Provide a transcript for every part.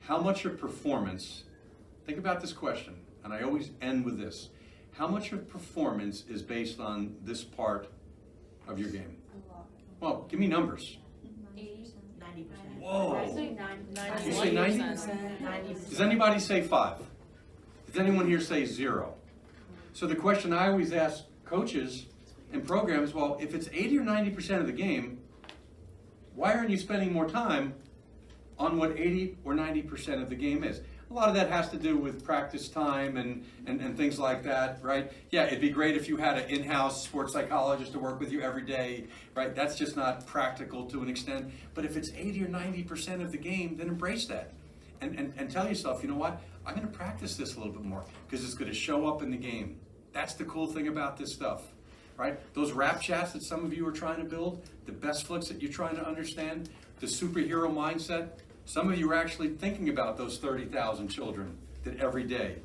how much of performance, think about this question, and I always end with this. How much of performance is based on this part of your game? A lot. Well, give me numbers. 80, 90%. Whoa. I say 90. You say 90? 90%. Does anybody say 5? Does anyone here say 0? So the question I always ask coaches and programs, well, if it's 80 or 90% of the game, why aren't you spending more time on what 80 or 90% of the game is? A lot of that has to do with practice time and things like that, right? Yeah, it'd be great if you had an in-house sports psychologist to work with you every day, right? That's just not practical to an extent. But if it's 80 or 90% of the game, then embrace that. And tell yourself, you know what? I'm going to practice this a little bit more because it's going to show up in the game. That's the cool thing about this stuff, right? Those rap chats that some of you are trying to build, the best flicks that you're trying to understand, the superhero mindset, some of you are actually thinking about those 30,000 children that every day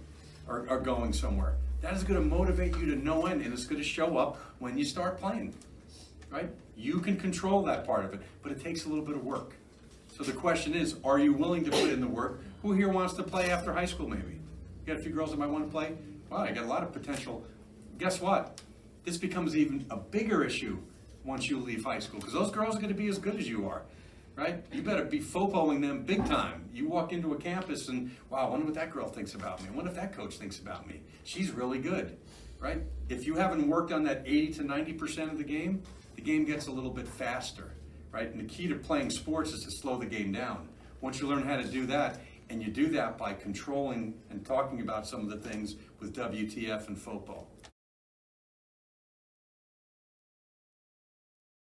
are going somewhere. That is going to motivate you to no end, and it's going to show up when you start playing, right? You can control that part of it, but it takes a little bit of work. So the question is, are you willing to put in the work? Who here wants to play after high school maybe? You got a few girls that might want to play? Wow, I got a lot of potential. Guess what? This becomes even a bigger issue once you leave high school, because those girls are going to be as good as you are, right? You better be fopoing them big time. You walk into a campus and, wow, I wonder what that girl thinks about me. I wonder if that coach thinks about me. She's really good, right? If you haven't worked on that 80 to 90% of the game gets a little bit faster, right? And the key to playing sports is to slow the game down. Once you learn how to do that, and you do that by controlling and talking about some of the things with WTF and FOPO.